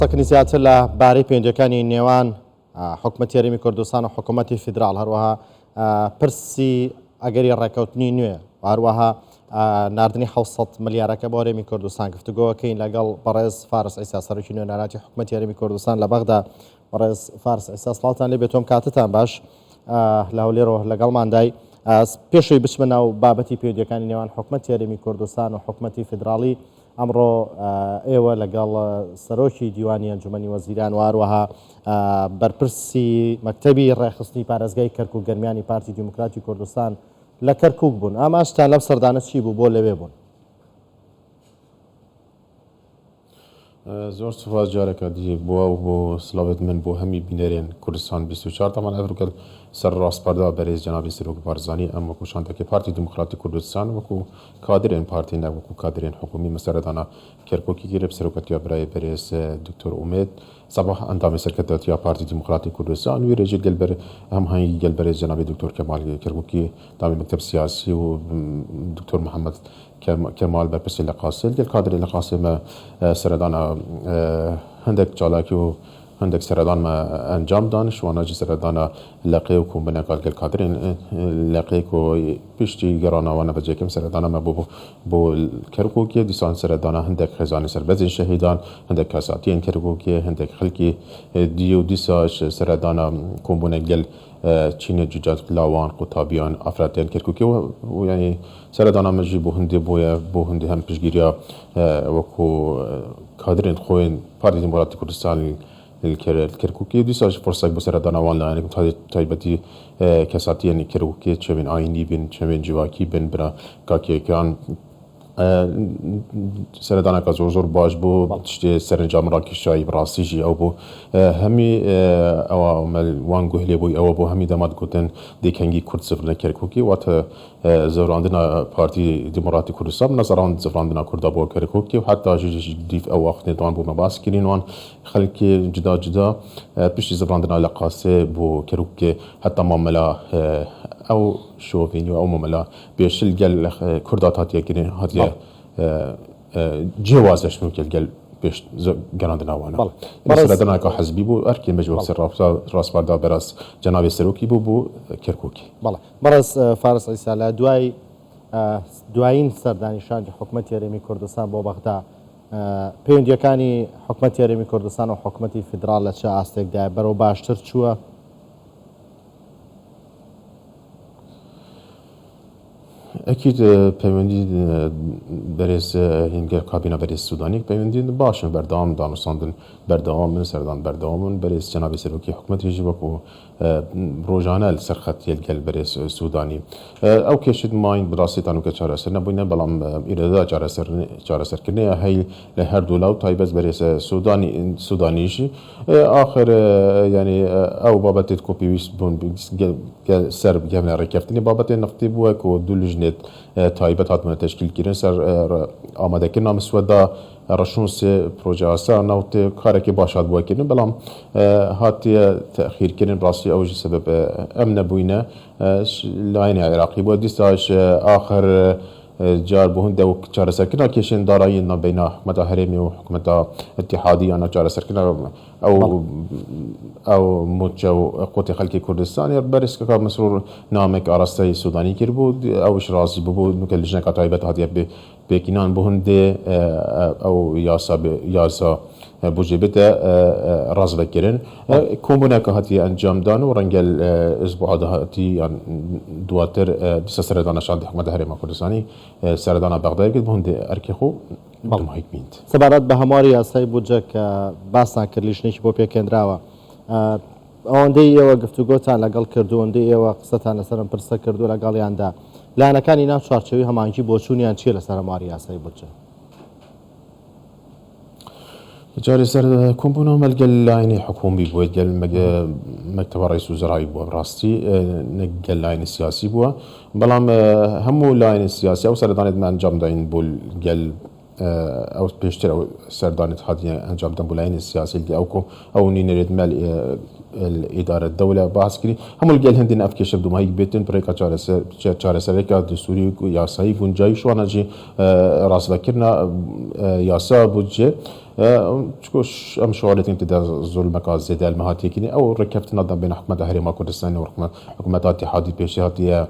تەکنی زیاتر لە بارەی پەیوەندیەکانی نێوان حکوومەتی هەرێمی کوردستان و حکوومەتی فیدراڵ هەروەها پرسی ئەگەری ڕێکەوتنی نوێ هەروەها ناردنی 600 ملیارەکە بۆ هەرێمی کوردستان گفتوگۆکەین لەگەڵ بەڕێز فارس عیسا سەرۆکی نوێنەراتی حکوومەتی هەرێمی کوردستان لە بەغدا. بەڕێز فارس عیسا سڵاوتان لێ بێت، تۆم کاتتان باش لە هەولێرەوە لەگەڵماندای. پێشەوەی بچمە ناو بابەتی پەیوەندیەکانی نێوان حکوومەتی هەرێمی کوردستان و حکوومەتی فیدراڵی، ئەمڕۆ ئێوە لەگەڵ سەرۆکی دیوانی ئەنجومەنی وەزیران و هەروەها بەرپرسی مەکتەبی ڕێخستنی پارێزگای کەرکووک گەرمیانی پارتی دیموکراتی کوردستان لە کەرکووک بوون. ئاماژتان لەم سەردانە چی بوو بۆ لەوێ بوون؟ زۆر سوپاس جارێکە دی بووە و بۆ سلااوێت من بۆ هەمی بینەرێن کوردستان 24 تامان ئەڤروکەل سەر ڕاستپەردا بەرێز جەنابی سەرۆک بارزانانی ئەم وەکو شانتەکەی پارتی دیموکراتی کوردستان وەکو کادرێن پارتی نەوەکو کادرێن حکومی مەسەرەدانە کەرکووکی گرفت سەرۆکەتیا برای بەرێز دکتۆر ئومێد سەباح ئەندامی سەرکردەتیا پارتی دیموکراتی کوردستان وی رێژە گەلبەر هەمهەنگی گەلبەرێز جەنابی دکتۆر کەمال کەرکووکی دامی مەکتەب سیاسی و دکتۆر محەممەد کەمال بەرپرسی لە قاسل گەل کادرێ لە قاسمە سەردانە هەندێک چالاکی و هەندێک سەردانمە ئەنجام دان شواناجی سەردانە لەقێ و کومبنەکال گەل کادرێن لەقێک و پشتی گەڕاناوانە بەجێکم سەردانەمە بۆ کەرکووکێ دیسان سەردانە هەندێک خێزانی سەربەزی شەهیدان هەندێک کەساتیان کەرکووکێ هەندێک خەڵکی دی و دیساش سەردانە کومبنە گەل چینە جوجات لاوان قوتابیان ئافراتیان کەرکووکێ و ینی سەردانامەژی بۆ هەندێ بۆیە بۆ هەندێ هەم پشگیریە وەکو کادرێن خۆین پارتی دیموکراتی کوردستانی کەرکووکی دیساش فرسەک بۆ سەرداناوان لایەنێک تایبەتی کەساتیانی کەرکووکێ چەوێن ئاینی بن چەوێن جیواکی بن برا کاکێکان سەردانەکە زۆر باش بۆ تشتێ سەرنجام ڕاکێشایی ڕاستیژی ئەو بۆ هەمی ئەوە وان گوهلێ بووی ئەوە بۆ هەمی دەمات گوتن دێکەنگی کورد سفرنە کەرکووکی واتە زەوراندنە پارتی دیموکراتی کوردستان نەزەڕاند زەوراندنە کووردا بۆ کەرکووکی و حتا ژێژی دیف ئەو وەختێدوان بۆ مەباسکردینوان خەڵکی جدا جدا پشتی زەوراندنە لە قاسێ بۆ کەرکووکێ حتا مامەلا ئەو شۆڤینی و ئەو مەمەلا بێشل گەل کوردات هاتیەکردن هاتیە جیێوازەش ممکن گەل پێش گەڕاندناوانە سەردانەکە حەزبی بوو ئەرکێن بەجێ سەر ڕاستپەردا بەراست جەنابی سەرۆکی بوو بۆ کەرکووکی. بەڵێ بەڕێز فارس عیسا لە دوایین سەردانیشانی حکوومەتی هەرێمی کوردستان بۆ بەغدا پەیوەندیەکانی حکوومەتی هەرێمی کوردستان و حکوومەتی فیدراڵ لە چه ئاستێکدا بەرەو باشتر چووە؟ ئەکیید پەیوەندی بەرێز هینگەر کابینە بەرێز سوودانی پەیوەندی باشن بەردەوام دانوستاندن بەردەوام من سەردان بەردەوامن بەرێز جەنابی سەرۆکی حکوومەتیژی وەکو ڕۆژانە سەرخەت گەل بەرێز سوودانی ئەو کێشت ماین بڕاستیتان و کە چارەسەر نەبووینە بەڵام ئیرەدا چارەسەرکردنیە هەی لە هەردوو لاو تایبەت بەرێز سوودانیشی آخر ینی ئەو بابەتێت کۆ پێویست بوون سەر بگەمە ڕێکەفتنی بابەتێ نفتی بووە و دوو لژنێت تایبەت هاتمە تشکیلکردن سەر ئامادەکردنا مسوەدا ڕەشنووسێ پرۆژە ئاسا ناوتێ کارێکی باشات بووەکردن بەڵام هاتیە تەخیرکردن ڕاستی ئەوژی سەبەب ئەم نەبووینە لایەنی عێراقی بووە دیساش آخر جار بۆ هەندێک چارەسەرکردنا کێشێن دارایی نابینە حکوومەتە هەرێمی و حکوومەتە ئەتیحادی یانە چارەسەرکردنا ئەو موچە و قوتی خەڵکی کوردستانی بەرزکەکە مەسرور نامێک ئاراستەی سوودانی کرد بوو ئەوش ڕازی بوو نوکە لژنەکە تایبەت هاتیە پێکینان بۆ هەندێ ئەو یاسا بۆجێ بێتە ڕازبەکردن کۆمبوونەکە هاتی ئەنجامدان و ڕەنگەل ئەسبوع داهاتی یان دواتر دیسە سەردانە شاندی حکوومەتە هەرێمی کوردستانی سەردانە بەغدای کرد بۆ هەندێ ئەرکی خۆ بەڵمایکبیند سەبارەت بە هەمواری یاسای بودجە کە باسان کرد لیژنێکی بۆ پێکێنراوە ئەوەندەی ئێوە گفتوگۆتان لەگەڵ کردو ئەوەندەی ئێوە قسەتان لەسەرم پرسە کردو لەگەڵیاندا لایەنەکانی ناو چوارچێوی هەمانگی بۆچوونیان چیە لەسەر هەمواری یاسای بودجە؟ جارێ سەر کۆمبوونەوە مەلگەل لاینی حکومی بووە گەل مەکتەبە ڕئیس وزرای بووە ڕاستی نەگەل لاینی سیاسی بووە بەڵام هەموو لاینی سیاسی ئەو سەردانێت ئەنجام داین بۆ گەل ئەو پێشتر ئەو سەردانێت هاتیە ئەنجامدەن بۆ لاینی سیاسی ئەو نینەرێت مەل ئیدارە دەولە باسکردی هەموو گەل هەندێن ئەفکێشە دومایی بێتن پرێکە چارەسەرێکە دستوری یاسایی گونجایی شوانەجی ڕاستەکردنا یاسا بودجێ تشكوش ام شوالتين تدا ظلمك زيد المهاتي كني او ركبت نظام بين حكومه هريما كردستان وحكومه اتحادي بيشي هاتي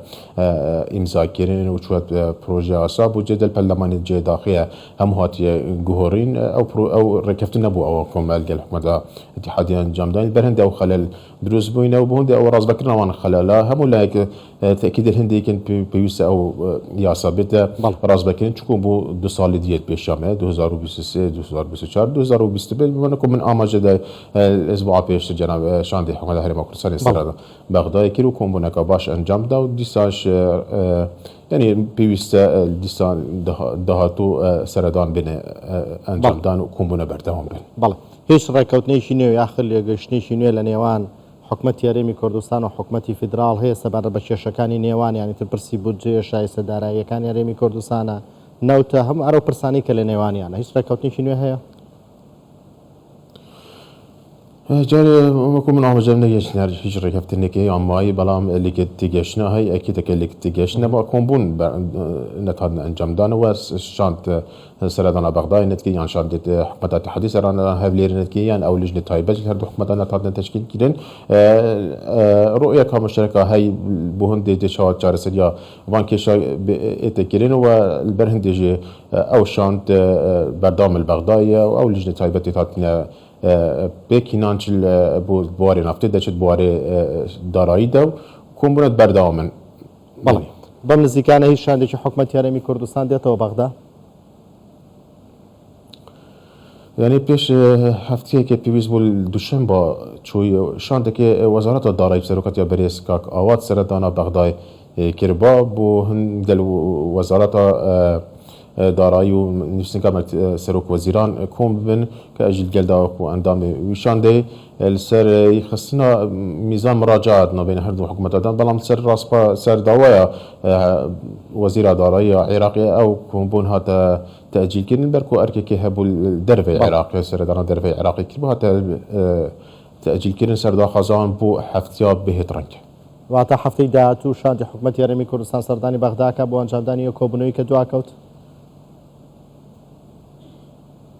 امضاء كرين وشويه بروجي اصاب وجدل برلماني جي داخليه هم هاتي جوهرين او ركبت نبو او كم الحكومه اتحاديه جامدين البرهند او خلل دروز بوينه وبهند او راس بكرنا وان خلالها هم لايك تاكيد الهندي كان بيوسا او ياسابيت راس بكرين تكون بو 2 سال ديت بيشامه 2023 2024 2025 منكم من اماجه الاسبوع بيش جناب شاندي حكومه هريما كردستان سر بغداد كيلو كون بنك باش انجام دا ديساش يعني بيوسا ديسان دهاتو سردان بين انجام دان وكون بنا بردهم بين بله هیچ ڕێکەوتنێکی نوێ یاخل لێگەشتنێکی نوێ لە نێوان حکوومەتی هەرێمی کوردستان و حکوومەتی فیدراڵ هەیە سەبارەت بە کێشەکانی نێوان یانیتر پرسی بودجێ شایستە داراییەکانی هەرێمی کوردستانە نەوتە هەم ئەرە پرسانی کە لە نێوانیانە هیچ ڕێکەوتنێکی نوێ هەیە جاري مكو من عمجة من يجنر هيج ركبت النكي عماي بلام اللي كنت تجشنا هاي أكيد اللي كنت تجشنا بكون بون نتهدنا أنجام دان وشانت سردنا بغداد نتكي يعني شانت حكومة الاتحادية سرنا هافلير نتكي يعني أو لجنة تايبة هردو حكومة نتهدنا تشكيل كيرين رؤية كمشتركة هاي بوهن دي شاهد جار سريا وان كيشا اتكيرين والبرهن دي أو شانت بردام البغدادية أو لجنة تايبة تهدنا بكینانچل بواری نفتی داشت بواری دارایی دو کمبونت بردامن. بله. ضمن زیکانه هیچ شانده که حکومت هرمی کردستان دیت و بغداد. یعنی پیش هفته که پیویز بول دوشنبه چوی شانده که وزارت دارایی سرکت یا بریس کاک آوات سردانا بغداد کربا بو هندل وزارت دارایی و نفسین که سروک وزیران کم بن که اجل جلدا و اندام ویشانده السر يخصنا ميزان مراجعات بين هر دو حكومات بلام سر دوايا وزير دارایی عراقي او كومبون هذا تأجيل كرين بركو اركي كي هبو الدرفي عراقي سر داران درفي عراقي كربو هذا تأجيل كرين سر دا خزان بو حفتياب به ترنك واتا حفتي داتو شانتي حكومت هرمی کردستان سردانی بغداد که بو انجامدانی کوبنوی که دعا کوت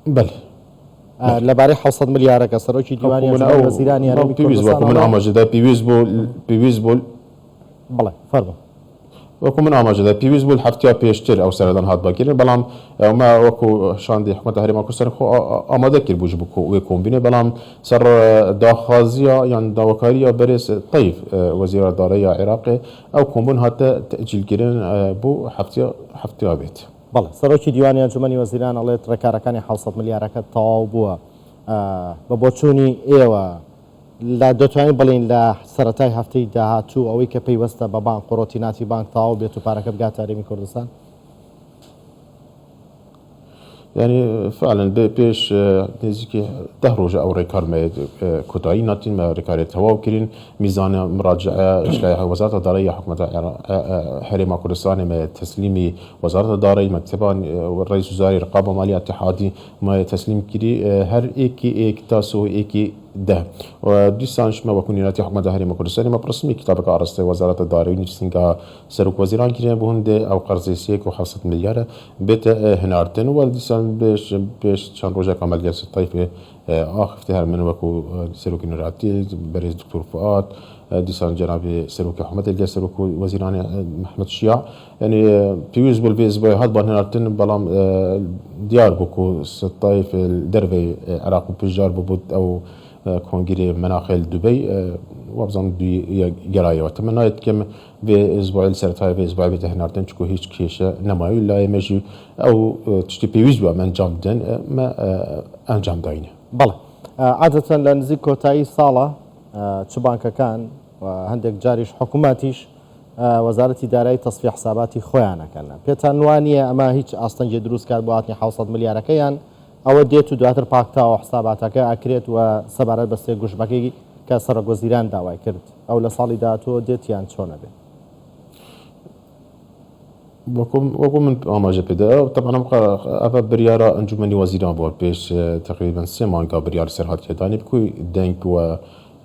بله لبارەی 600 ملیارەکە سەرۆکی دیوانی وەزیرانی هەرێمی کوردستان من ئاماژەدا پیویست بوو بڵێ فەرموو وەکو من ئاماژەدا پیویست بوو هەفتیا پێشتر ئەو سەردان هات بەکردن بەڵام ئەومە وەکو شاندی حکومەتە هەرێما کوردستان خۆ ئامادە کرد بووش بوو وێ کۆمبینێ بەڵام سەر داخوازیە یان داواکاریە بەرز طیف وەزیرە دارایی عێراقی ئەو کۆمبون هاتە تەئجیلکردن بوو هەفتیا بێت بەڵێ سەرۆکی دیوانی ئەنجومەنی وەزیران ئەڵێت ڕێکارەکانی 600 ملیارەکە تەواو بووە بە بۆچوونی ئێوە لا دەتوانین بڵین لە سەرەتای هەفتەی داهاتوو ئەوەی کە پەیوەستە بە بانک قڕۆتیناتی بانک تەواو بێت و پارەکە بگاتە هەرێمی کوردستان يعني فعلا بيش نزيكي دهروجة أو ريكار ما كتاي ناتين ما ريكار تواو كرين ميزان مراجعة إشلاء وزارة الدارية حكومة هرم كردستان ما تسليمي وزارة الدارية مكتبان والرئيس وزاري رقابة مالية اتحادي ما تسليم كري هر إيكي تاسو إيكي ده وديسانش ما بكون يناتي حكومة هرم كردستان ما برسمي كتابك عرسته وزارة الدارية نجسنكا سروك وزيران كرين بهند أو قرض سيك و500 مليار بيت هنارتن وديسان بيش چند روزه کامل جلسه طیف افتهار من وكو سروك نوراتي برئيس دكتور فؤاد ديسان جناب سروك احمد الجا سروك وزيران محمد الشياع يعني بيوز بالفيز باي هاد بانهارتن بلام ديار بوكو الطيف الدرفي عراق بجار ببود او كونغري مناخل دبي وابزان دي جرايه واتمنى كم باسبوع السرطاي باسبوع بتهنارتن تشكو هيك كيشه نمايو لا يمشي او تشتي بيوز من جامدن ما انجام داينه بله عادة لنزيك كوتاي صالة تشبانكا كان وهندك جاريش حكوماتيش وزارة إدارة تصفية حساباتي خويانا كان بيتانوانية أما هيك أصلا جدروس كان بواتني 600 مليار كيان أو ديتو دواتر باكتا وحساباتك أكريت وسبارات بس يقوش بكي كسر وزيران داواي كرت أو لصالي داتو ديتيان شونه به وكم من أماجة بدا طبعا أبغى بريارة أنجمني وزيران بور بيش تقريبا 3 مانكا بريار سرحات يداني بكوي دنك و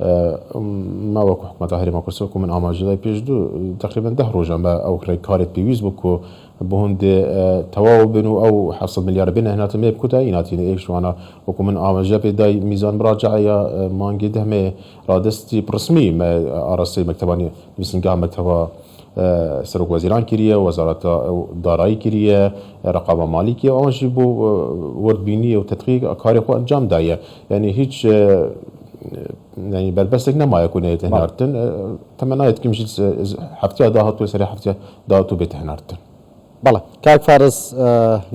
ما وەکو حکومەتە هەرێما کوردستان من ئاماژەدای پێشدوو تقریبا 10 ڕۆژە بە ئەو ڕێکارێت پێویست بکۆ بۆ هەندێ تەواو بن و ئەو 700 میلیارد بێنە هێناتە مێ بکوتایی ناتینە ئێشوانە وەکو من ئاماژە پێدای میزان براجعە مانگی دەمێ ڕادستی پرسمی ئاڕاستی مەکتەبانی نووسینگا مەکتەبە سەرۆک وەزیران کردیە وەزارەتە دارایی کردیە ڕقابە مالی کردیە ئەوەشی بۆ وەربینی و تەدقیق کاری خۆ ئەنجام دایە یعنی هیچ يعني بربستك نما يكون يتهنارتن تمنى يتكمش حفتي داهاتو سري حفتي داهاتو بيتهنارتن بەڵێ کاک فارس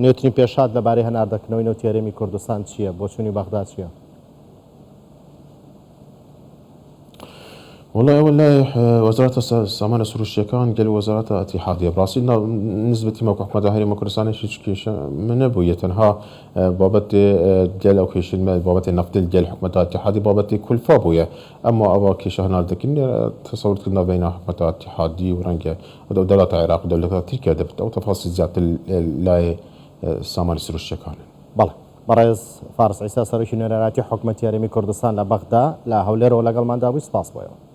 نوێترین پێشات لەبارەی هەناردەکردنەوەی نەوتی هەرێمی کوردستان چییە بۆ چوونی بەغدا چییە؟ والله وزارة السامان السروشية كان قال وزارة اتحادية براسي نسبة موقع حكومة هرم كردستان هيك كيش من ابوية تنها بابت قال او كيش بابت النفط قال حكومة اتحادية بابت كل فابوية اما ابا كيش هنا لكن تصورت كنا بين حكومة اتحادية ورنجة دولة العراق ودولة تركيا او تفاصيل ذات لا السامان السروشية كان بەڵێ بەڕێز فارس عیسا سەرۆکی نوێنەراتی حکوومەتی هەرێمی کوردستان لە بەغدا لە هەولێرەوە لەگەڵماندا بووی سپاس بۆیەوە.